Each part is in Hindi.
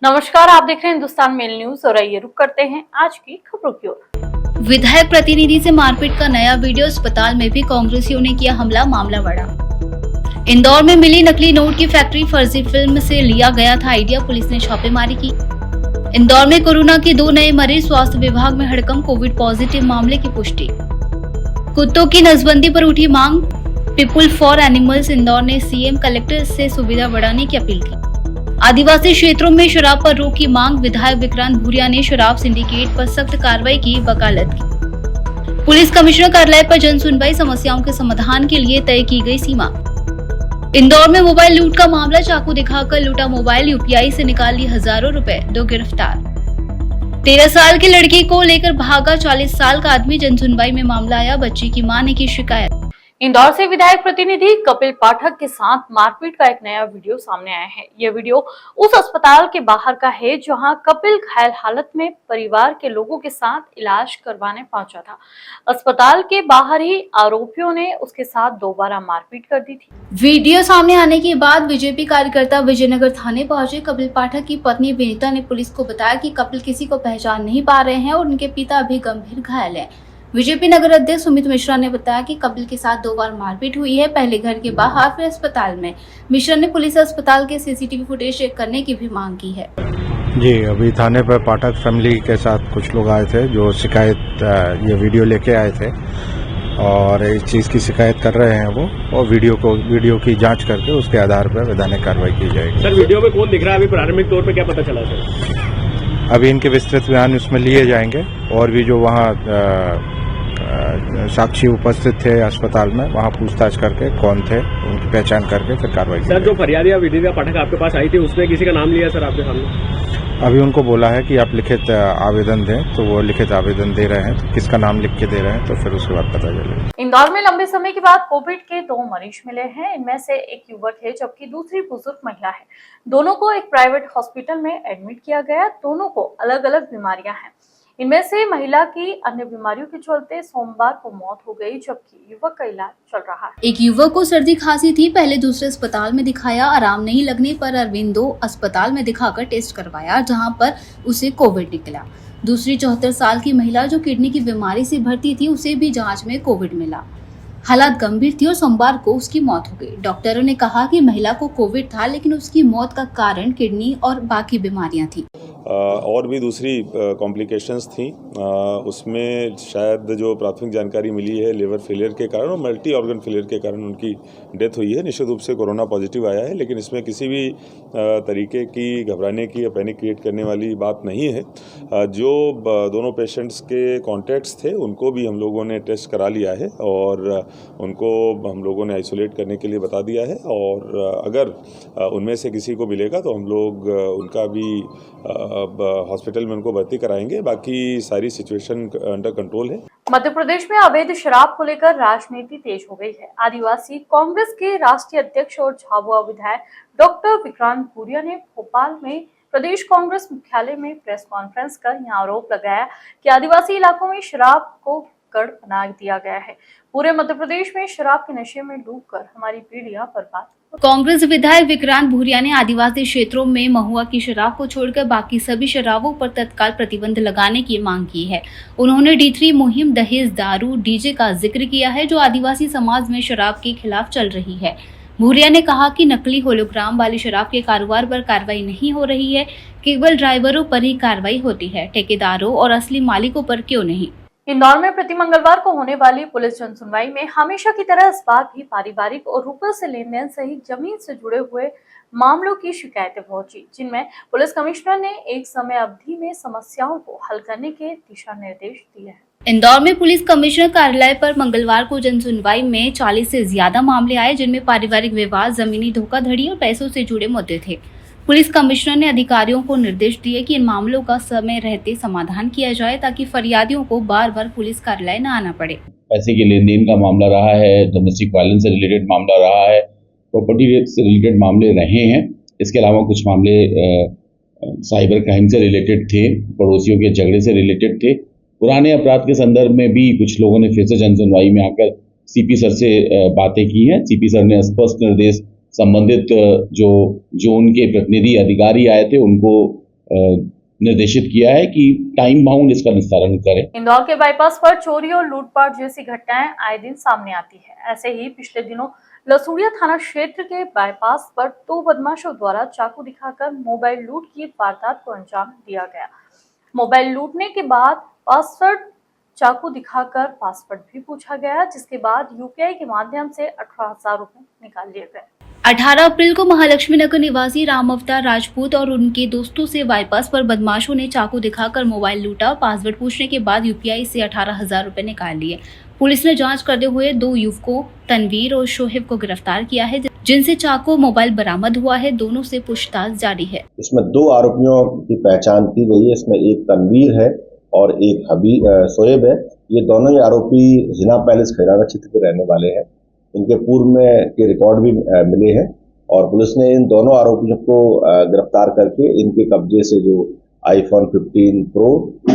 नमस्कार, आप देख रहे हैं हिंदुस्तान मेल न्यूज और आइए रुक करते हैं आज की खबरों की ओर। विधायक प्रतिनिधि से मारपीट का नया वीडियो, अस्पताल में भी कांग्रेसियों ने किया हमला, मामला बढ़ा। इंदौर में मिली नकली नोट की फैक्ट्री, फर्जी फिल्म से लिया गया था आइडिया, पुलिस ने छापेमारी की। इंदौर में कोरोना के 2 नए मरीज, स्वास्थ्य विभाग में हड़कंप, कोविड पॉजिटिव मामले की पुष्टि। कुत्तों की नसबंदी पर उठी मांग, पीपुल फॉर एनिमल्स इंदौर ने सीएम कलेक्टर से सुविधा बढ़ाने की अपील की। आदिवासी क्षेत्रों में शराब पर रोक की मांग, विधायक विक्रांत भूरिया ने शराब सिंडिकेट पर सख्त कार्रवाई की वकालत की। पुलिस कमिश्नर कार्यालय पर जन सुनवाई, समस्याओं के समाधान के लिए तय की गई सीमा। इंदौर में मोबाइल लूट का मामला, चाकू दिखाकर लूटा मोबाइल, यूपीआई से निकाल लिए हजारों रुपए, 2 गिरफ्तार। 13 साल की लड़की को लेकर भागा 40 साल का आदमी, जन सुनवाई में मामला आया, बच्ची की मां ने की शिकायत। इंदौर से विधायक प्रतिनिधि कपिल पाठक के साथ मारपीट का एक नया वीडियो सामने आया है। यह वीडियो उस अस्पताल के बाहर का है जहां कपिल घायल हालत में परिवार के लोगों के साथ इलाज करवाने पहुंचा था। अस्पताल के बाहर ही आरोपियों ने उसके साथ दोबारा मारपीट कर दी थी। वीडियो सामने आने के बाद बीजेपी कार्यकर्ता विजयनगर थाने पहुंचे। कपिल पाठक की पत्नी विनीता ने पुलिस को बताया कि कपिल किसी को पहचान नहीं पा रहे हैं और उनके पिता भी गंभीर घायल हैं। बीजेपी नगर अध्यक्ष सुमित मिश्रा ने बताया कि कपिल के साथ 2 बार मारपीट हुई है, पहले घर के बाहर, फिर अस्पताल में। मिश्रा ने पुलिस अस्पताल के सीसीटीवी फुटेज चेक करने की भी मांग की है। जी, अभी थाने पर पाठक फैमिली के साथ कुछ लोग आए थे जो शिकायत ये वीडियो लेके आए थे और इस चीज़ की शिकायत कर रहे हैं वो, और वीडियो की जांच करके उसके आधार पर वैधानिक कार्रवाई की जाएगी। सर, वीडियो में कौन दिख रहा है? अभी प्रारंभिक तौर पे क्या पता चला सर? अभी इनके विस्तृत बयान उसमें लिए जाएंगे और भी जो वहाँ साक्षी उपस्थित थे अस्पताल में, वहाँ पूछताछ करके कौन थे उनकी पहचान करके फिर कार्रवाई की। सर, जो फरियादी विदिता पाठक आपके पास आई थी उसमें किसी का नाम लिया सर आपके सामने? अभी उनको बोला है कि आप लिखित आवेदन दें, तो वो लिखित आवेदन दे रहे हैं, तो किसका नाम लिख के दे रहे हैं तो फिर उसके बाद पता चलेगा। इंदौर में लंबे समय के बाद कोविड के 2 मरीज मिले हैं। इनमें से एक युवक है जबकि दूसरी बुजुर्ग महिला है। दोनों को एक प्राइवेट हॉस्पिटल में एडमिट किया गया। दोनों को अलग अलग बीमारियां हैं। इनमें से महिला की अन्य बीमारियों के चलते सोमवार को मौत हो गई, जबकि युवक का इलाज चल रहा है। एक युवक को सर्दी खांसी थी, पहले दूसरे अस्पताल में दिखाया, आराम नहीं लगने पर अरविंदो अस्पताल में दिखाकर टेस्ट करवाया, जहां पर उसे कोविड निकला। दूसरी 74 साल की महिला जो किडनी की बीमारी से भर्ती थी, उसे भी जांच में कोविड मिला। हालात गंभीर थी और सोमवार को उसकी मौत हो गई। डॉक्टरों ने कहा कि महिला को कोविड था, लेकिन उसकी मौत का कारण किडनी और बाकी बीमारियां थी। और भी दूसरी कॉम्प्लिकेशंस थी। उसमें शायद जो प्राथमिक जानकारी मिली है, लिवर फेलियर के कारण और मल्टी ऑर्गन फेलियर के कारण उनकी डेथ हुई है। निश्चित रूप से कोरोना पॉजिटिव आया है, लेकिन इसमें किसी भी तरीके की घबराने की या पैनिक क्रिएट करने वाली बात नहीं है। जो दोनों पेशेंट्स के कॉन्टैक्ट्स थे उनको भी हम लोगों ने टेस्ट करा लिया है और उनको हम लोगों ने आइसोलेट करने के लिए बता दिया है, और अगर उनमें से किसी को मिलेगा तो हम लोग उनका भी हॉस्पिटल में उनको भर्ती कराएंगे। बाकी सारी सिचुएशन अंडर कंट्रोल है। मध्य प्रदेश में अवैध शराब को लेकर राजनीति तेज हो गई है। आदिवासी कांग्रेस के राष्ट्रीय अध्यक्ष और झाबुआ विधायक डॉक्टर विक्रांत भूरिया ने भोपाल में प्रदेश कांग्रेस मुख्यालय में प्रेस कॉन्फ्रेंस कर यह आरोप लगाया कि आदिवासी इलाकों में शराब को गढ़ बना दिया गया है। पूरे मध्य प्रदेश में शराब के नशे में डूबकर हमारी पीढ़ियां बर्बाद। कांग्रेस विधायक विक्रांत भूरिया ने आदिवासी क्षेत्रों में महुआ की शराब को छोड़कर बाकी सभी शराबों पर तत्काल प्रतिबंध लगाने की मांग की है। उन्होंने D3 मुहिम दहेज, दारू, डीजे का जिक्र किया है, जो आदिवासी समाज में शराब के खिलाफ चल रही है। भूरिया ने कहा कि नकली होलोग्राम वाली शराब के कारोबार पर कार्रवाई नहीं हो रही है, केवल ड्राइवरों पर ही कार्रवाई होती है, ठेकेदारों और असली मालिकों पर क्यों नहीं। इंदौर में प्रति मंगलवार को होने वाली पुलिस जनसुनवाई में हमेशा की तरह इस बार भी पारिवारिक और रुपये से लेन देन सहित जमीन से जुड़े हुए मामलों की शिकायतें पहुंची, जिनमें पुलिस कमिश्नर ने एक समय अवधि में समस्याओं को हल करने के दिशा निर्देश दिए हैं। इंदौर में पुलिस कमिश्नर कार्यालय पर मंगलवार को जनसुनवाई में 40 से ज्यादा मामले आए, जिनमें पारिवारिक विवाद, जमीनी धोखाधड़ी और पैसों से जुड़े मुद्दे थे। पुलिस कमिश्नर ने अधिकारियों को निर्देश दिए कि इन मामलों का समय रहते समाधान किया जाए, ताकि फरियादियों को बार बार पुलिस कार्यालय न आना पड़े। पैसे के लेन देन का मामला रहा है, डोमेस्टिक वायलेंस से रिलेटेड मामला रहा है, प्रॉपर्टी से रिलेटेड मामले रहे हैं। इसके अलावा कुछ मामले साइबर क्राइम से रिलेटेड थे, पड़ोसियों के झगड़े से रिलेटेड थे। पुराने अपराध के संदर्भ में भी कुछ लोगों ने फिर से जनसुनवाई में आकर सीपी सर से बातें की हैं। सीपी सर ने स्पष्ट निर्देश संबंधित जो उनके प्रतिनिधि अधिकारी आए थे उनको निर्देशित किया है कि टाइम बाउंड इसका निस्तारण करें। इंदौर के बाईपास पर चोरी और लूटपाट जैसी घटनाएं आए दिन सामने आती है। ऐसे ही पिछले दिनों लसूड़िया थाना क्षेत्र के बाईपास पर 2 बदमाशों द्वारा चाकू दिखाकर मोबाइल लूट की वारदात को अंजाम दिया गया। मोबाइल लूटने के बाद चाकू दिखाकर पासवर्ड भी पूछा गया, जिसके बाद यूपीआई के माध्यम से 18,000 रुपए निकाल लिए गए। 18 अप्रैल को महालक्ष्मी नगर निवासी राम अवतार राजपूत और उनके दोस्तों से बाईपास पर बदमाशों ने चाकू दिखाकर मोबाइल लूटा। पासवर्ड पूछने के बाद यूपीआई से 18,000 रुपए निकाल लिए। पुलिस ने जांच करते हुए 2 युवकों तनवीर और शोहेब को गिरफ्तार किया है, जिनसे चाकू मोबाइल बरामद हुआ है। दोनों से पूछताछ जारी है। इसमें 2 आरोपियों की पहचान की गई है। इसमें एक तनवीर है और एक शोएब है। ये दोनों ही आरोपी जिना पैलेस खैराना क्षेत्र के रहने वाले हैं। इनके पूर्व में के रिकॉर्ड भी मिले हैं और पुलिस ने इन दोनों आरोपियों को गिरफ्तार करके इनके कब्जे से जो iPhone 15 Pro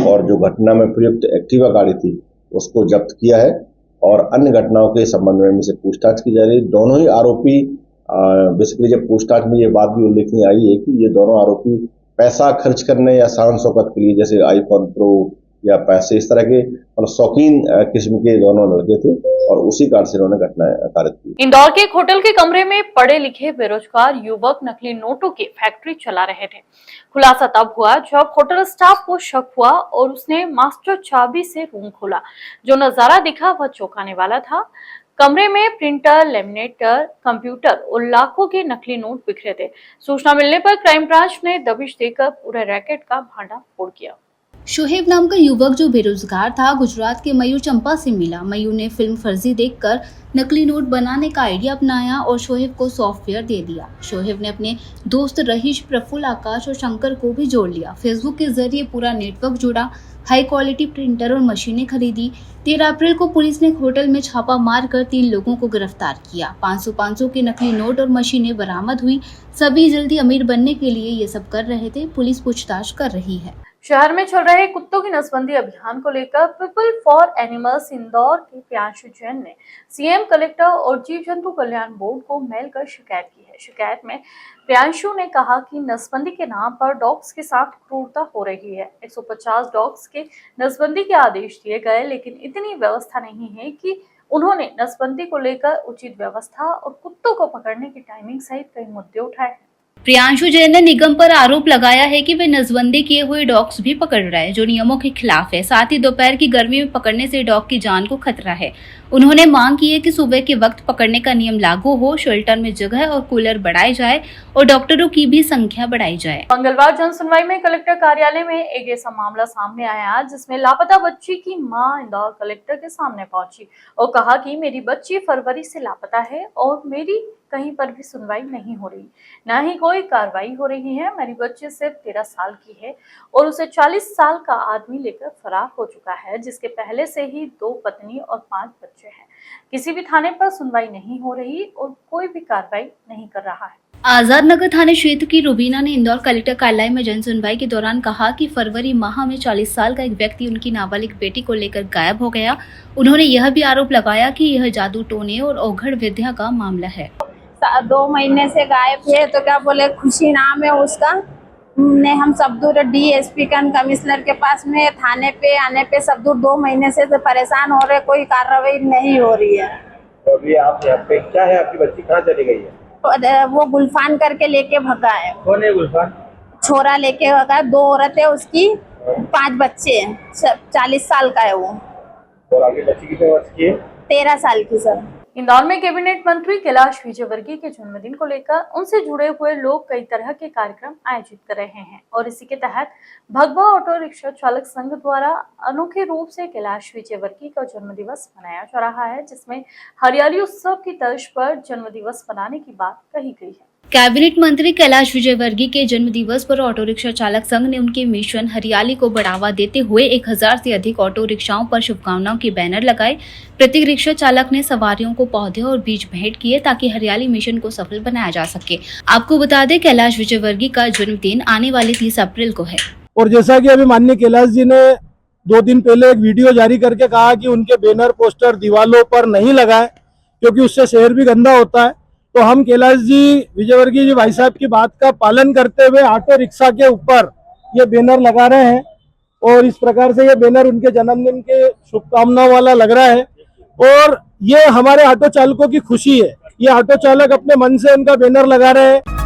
और जो घटना में प्रयुक्त एक्टिवा गाड़ी थी उसको जब्त किया है और अन्य घटनाओं के संबंध में इनसे पूछताछ की जा रही है। दोनों ही आरोपी बेसिकली जब पूछताछ में ये बात भी उल्लेखनीय आई है कि ये दोनों आरोपी पैसा खर्च करने या शान शौकत के लिए, जैसे iPhone Pro या पैसे, इस तरह के मतलब शौकीन किस्म के दोनों लड़के थे और उसी कारण से उन्होंने घटनाएं कारित की। इंदौर के एक होटल के कमरे में पढ़े लिखे बेरोजगार युवक नकली नोटों की फैक्ट्री चला रहे थे। खुलासा तब हुआ जब होटल स्टाफ को शक हुआ और उसने मास्टर चाबी से रूम खोला। जो नजारा दिखा वह चौंकाने वाला था। कमरे में प्रिंटर, लेमिनेटर, कंप्यूटर और लाखों के नकली नोट बिखरे थे। सूचना मिलने पर क्राइम ब्रांच ने दबिश देकर पूरे रैकेट का भांडा फोड़ किया। शोहेब नाम का युवक जो बेरोजगार था, गुजरात के मयूर चंपा से मिला। मयूर ने फिल्म फर्जी देखकर नकली नोट बनाने का आइडिया अपनाया और शोहेब को सॉफ्टवेयर दे दिया। शोहेब ने अपने दोस्त रहीश, प्रफुल्ल, आकाश और शंकर को भी जोड़ लिया। फेसबुक के जरिए पूरा नेटवर्क जुड़ा, हाई क्वालिटी प्रिंटर और मशीनें खरीदी। 13 अप्रैल को पुलिस ने होटल में छापा मारकर 3 लोगों को गिरफ्तार किया। 500 के नकली नोट और मशीनें बरामद हुई। सभी जल्दी अमीर बनने के लिए ये सब कर रहे थे। पुलिस पूछताछ कर रही है। शहर में चल रहे कुत्तों की नसबंदी अभियान को लेकर पीपल फॉर एनिमल्स इंदौर के प्रियांशु जैन ने सीएम, कलेक्टर और जीव जंतु कल्याण बोर्ड को मेल कर शिकायत की है। शिकायत में प्रियांशु ने कहा कि नसबंदी के नाम पर डॉग्स के साथ क्रूरता हो रही है। 150 डॉग्स के नसबंदी के आदेश दिए गए, लेकिन इतनी व्यवस्था नहीं है कि उन्होंने नसबंदी को लेकर उचित व्यवस्था और कुत्तों को पकड़ने की टाइमिंग सहित कई मुद्दे उठाए हैं। प्रियांशु जैन ने निगम पर आरोप लगाया है कि वे नसबंदी किए हुए डॉग्स भी पकड़ रहे हैं, जो नियमों के खिलाफ है। साथ ही दोपहर की गर्मी में पकड़ने से डॉग की जान को खतरा है। उन्होंने मांग की है कि सुबह के वक्त पकड़ने का नियम लागू हो, शेल्टर में जगह और कूलर बढ़ाए जाए और डॉक्टरों की भी संख्या बढ़ाई जाए। मंगलवार जनसुनवाई में कलेक्टर कार्यालय में एक ऐसा मामला सामने आया जिसमें लापता बच्ची की मां इंदौर कलेक्टर के सामने पहुंची और कहा कि मेरी बच्ची फरवरी से लापता है और मेरी कहीं पर भी सुनवाई नहीं हो रही, न ही कोई कार्रवाई हो रही है। मेरी बच्ची सिर्फ 13 साल की है और उसे 40 साल का आदमी लेकर फरार हो चुका है, जिसके पहले से ही 2 पत्नी और 5 बच्चे हैं। किसी भी थाने पर सुनवाई नहीं हो रही और कोई भी कार्रवाई नहीं कर रहा है। आजाद नगर थाने क्षेत्र की रुबीना ने इंदौर कलेक्टर कार्यालय में जन सुनवाई के दौरान कहा कि फरवरी माह में 40 साल का एक व्यक्ति उनकी नाबालिग बेटी को लेकर गायब हो गया। उन्होंने यह भी आरोप लगाया कि यह जादू टोने और ओघड़ विद्या का मामला है। 2 महीने से गायब है, तो क्या बोले, खुशी नाम है उसका। ने हम सब दूर DSP कमिश्नर के पास में थाने पे आने पे सब दूर 2 महीने से तो परेशान हो रहे, कोई कार्रवाई नहीं हो रही है। तो अभी आप यहाँ पे क्या है, आपकी बच्ची कहाँ चली गई है? वो गुलफान करके लेके भगा है। कौन है गुलफान? छोरा लेके भगा। 2 औरतें उसकी, 5 बच्चे हैं। 40 साल का है वो। और आगे बच्ची कितने वर्ष की है? 13 साल की सर। इंदौर में कैबिनेट मंत्री कैलाश विजयवर्गीय के जन्मदिन को लेकर उनसे जुड़े हुए लोग कई तरह के कार्यक्रम आयोजित कर रहे हैं और इसी के तहत भगवा ऑटो रिक्शा चालक संघ द्वारा अनोखे रूप से कैलाश विजयवर्गीय का जन्मदिवस मनाया जा रहा है, जिसमें हरियाली उत्सव की तर्ज पर जन्मदिवस मनाने की बात कही गई है। कैबिनेट मंत्री कैलाश विजयवर्गीय के जन्म दिवस पर ऑटो रिक्शा चालक संघ ने उनके मिशन हरियाली को बढ़ावा देते हुए 1000 से अधिक ऑटो रिक्शाओं पर शुभकामनाओं के बैनर लगाए। प्रत्येक रिक्शा चालक ने सवारियों को पौधे और बीज भेंट किए ताकि हरियाली मिशन को सफल बनाया जा सके। आपको बता दें, कैलाश विजयवर्गीय का जन्मदिन आने वाली 30 अप्रैल को है। और जैसा कि अभी माननीय कैलाश जी ने 2 दिन पहले एक वीडियो जारी करके कहा कि उनके बैनर पोस्टर दीवारों पर नहीं लगाए क्योंकि उससे शहर भी गंदा होता है, तो हम कैलाश जी विजयवर्गीय जी भाई साहब की बात का पालन करते हुए ऑटो रिक्शा के ऊपर ये बैनर लगा रहे हैं और इस प्रकार से ये बैनर उनके जन्मदिन के शुभकामनाओं वाला लग रहा है। और ये हमारे ऑटो चालकों की खुशी है, ये ऑटो चालक अपने मन से उनका बैनर लगा रहे हैं।